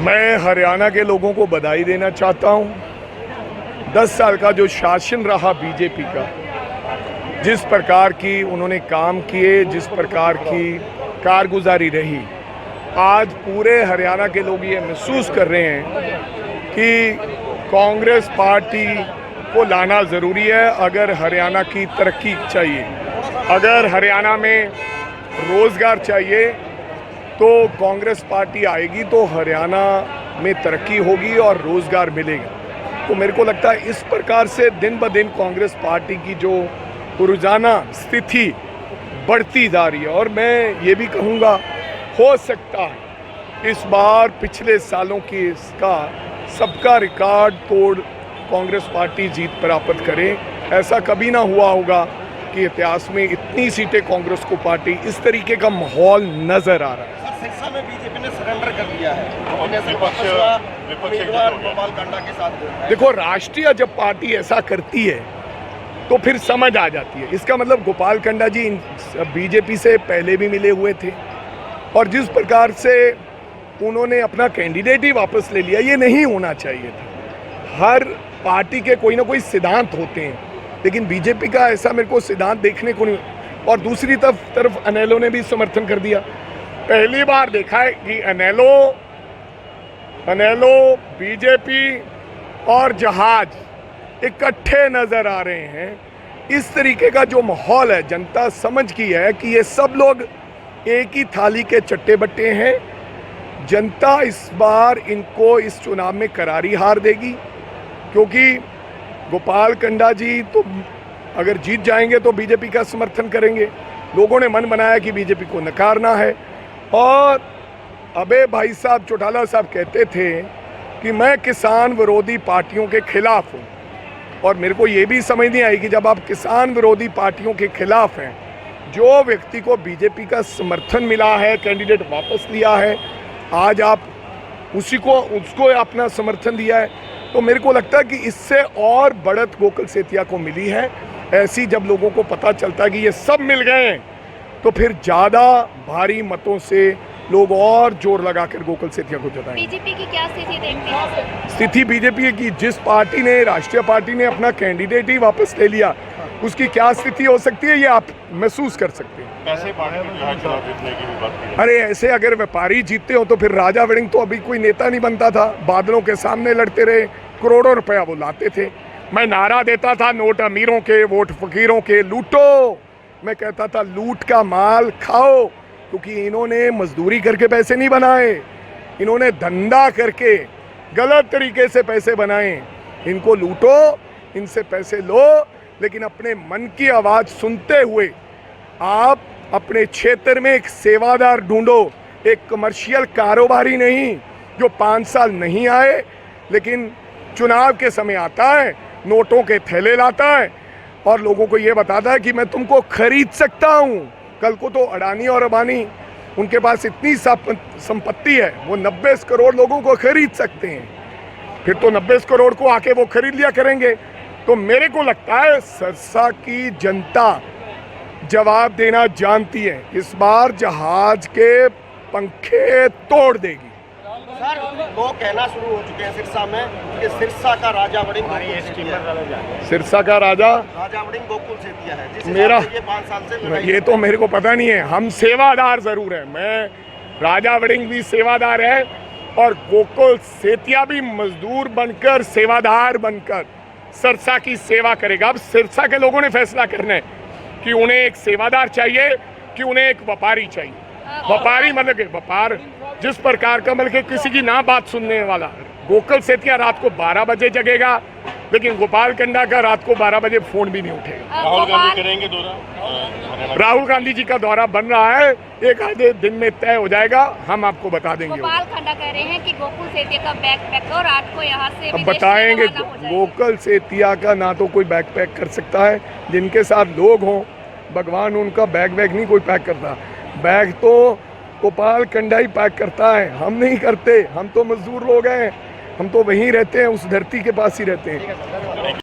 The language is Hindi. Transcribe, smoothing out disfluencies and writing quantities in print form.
मैं हरियाणा के लोगों को बधाई देना चाहता हूं। 10 साल का जो शासन रहा बीजेपी का, जिस प्रकार की उन्होंने काम किए, जिस प्रकार की कारगुजारी रही, आज पूरे हरियाणा के लोग ये महसूस कर रहे हैं कि कांग्रेस पार्टी को लाना ज़रूरी है। अगर हरियाणा की तरक्की चाहिए, अगर हरियाणा में रोज़गार चाहिए, तो कांग्रेस पार्टी आएगी तो हरियाणा में तरक्की होगी और रोज़गार मिलेगा। तो मेरे को लगता है इस प्रकार से दिन ब दिन कांग्रेस पार्टी की जो रोज़ाना स्थिति बढ़ती जा रही है। और मैं ये भी कहूँगा, हो सकता है इस बार पिछले सालों की इसका सबका रिकॉर्ड तोड़ कांग्रेस पार्टी जीत प्राप्त करे। ऐसा कभी ना हुआ होगा कि इतिहास में इतनी सीटें कांग्रेस को पार्टी, इस तरीके का माहौल नजर आ रहा है। सिरसा में बीजेपी ने सरेंडर कर दिया है गोपाल कांडा के साथ। देखो, राष्ट्रीय जब पार्टी ऐसा करती है तो फिर समझ आ जाती है। इसका मतलब गोपाल कांडा जी बीजेपी से पहले भी मिले हुए थे और जिस प्रकार से उन्होंने अपना कैंडिडेट ही वापस ले लिया, ये नहीं होना चाहिए था। हर पार्टी के कोई ना कोई सिद्धांत होते हैं, लेकिन बीजेपी का ऐसा मेरे को सिद्धांत देखने को नहीं। और दूसरी तरफ अनेलो ने भी समर्थन कर दिया। पहली बार देखा है कि अनेलो बीजेपी और जहाज इकट्ठे नजर आ रहे हैं। इस तरीके का जो माहौल है, जनता समझ की है कि ये सब लोग एक ही थाली के चट्टे बट्टे हैं। जनता इस बार इनको इस चुनाव में करारी हार देगी, क्योंकि गोपाल कांडा जी तो अगर जीत जाएंगे तो बीजेपी का समर्थन करेंगे। लोगों ने मन बनाया कि बीजेपी को नकारना है। और अबे भाई साहब चौटाला साहब कहते थे कि मैं किसान विरोधी पार्टियों के खिलाफ हूँ, और मेरे को ये भी समझ नहीं आई कि जब आप किसान विरोधी पार्टियों के खिलाफ हैं, जो व्यक्ति को बीजेपी का समर्थन मिला है, कैंडिडेट वापस लिया है, आज आप उसको अपना समर्थन दिया है, तो मेरे को लगता है कि इससे और बढ़त गोकुल सेतिया को मिली है। ऐसी जब लोगों को पता चलता है कि ये सब मिल गए हैं, तो फिर ज़्यादा भारी मतों से लोग और जोर लगाकर गोकुल सेतिया को जिताएंगे। बीजेपी की क्या स्थिति देखते हैं? स्थिति बीजेपी की, जिस पार्टी ने, राष्ट्रीय पार्टी ने अपना कैंडिडेट ही वापस ले लिया, उसकी क्या स्थिति हो सकती है ये आप महसूस कर सकते हैं। पैसे चुनाव जीतने की बात की। अरे ऐसे अगर व्यापारी जीतते हो तो फिर राजा वड़िंग तो अभी कोई नेता नहीं बनता था। बादलों के सामने लड़ते रहे, करोड़ों रुपया वो लाते थे। मैं नारा देता था, नोट अमीरों के, वोट फकीरों के, लूटो। मैं कहता था लूट का माल खाओ, क्योंकि इन्होंने मजदूरी करके पैसे नहीं बनाए, इन्होंने धंधा करके गलत तरीके से पैसे बनाए। इनको लूटो, इनसे पैसे लो, लेकिन अपने मन की आवाज़ सुनते हुए आप अपने क्षेत्र में एक सेवादार ढूंढो, एक कमर्शियल कारोबारी नहीं जो 5 साल नहीं आए लेकिन चुनाव के समय आता है, नोटों के थैले लाता है और लोगों को ये बताता है कि मैं तुमको खरीद सकता हूँ। कल को तो अडानी और अंबानी, उनके पास इतनी संपत्ति है, वो 90 करोड़ लोगों को खरीद सकते हैं। फिर तो 90 करोड़ को आके वो खरीद लिया करेंगे। तो मेरे को लगता है सिरसा की जनता जवाब देना जानती है। इस बार जहाज के पंखे तोड़ देगी। सर, लोग कहना शुरू हो चुके हैं सिरसा में कि सिरसा का राजा वड़िंग सिरसा का राजा वड़िंग गोकुल सेतिया है, जिस मेरा ये 5 साल से ये तो मेरे को पता नहीं है। हम सेवादार जरूर है, मैं राजा वड़िंग भी सेवादार है और गोकुल सेतिया भी मजदूर बनकर, सेवादार बनकर सिरसा की सेवा करेगा। अब सिरसा के लोगों ने फैसला करना है कि उन्हें एक सेवादार चाहिए कि उन्हें एक व्यापारी चाहिए। व्यापारी मतलब के व्यापार जिस प्रकार का, मतलब किसी की ना बात सुनने वाला। गोकुल सेतिया रात को 12 बजे जगेगा, लेकिन गोपाल कांडा का रात को 12 बजे फोन भी नहीं उठेगा। राहुल गांधी करेंगे दौरा? राहुल गांधी जी का दौरा बन रहा है, एक आधे दिन में तय हो जाएगा, हम आपको बता देंगे। गोपाल कांडा कह रहे हैं कि गोकुल सेतिया का बैकपैक करो, रात को यहाँ से अब बताएंगे। गोकुल सेतिया का ना तो कोई बैग पैक कर सकता है, जिनके साथ लोग हों, भगवान उनका बैग नहीं कोई पैक करता। बैग तो गोपाल कांडा ही पैक करता है, हम नहीं करते। हम तो मजदूर लोग हैं, हम तो वहीं रहते हैं, उस धरती के पास ही रहते हैं।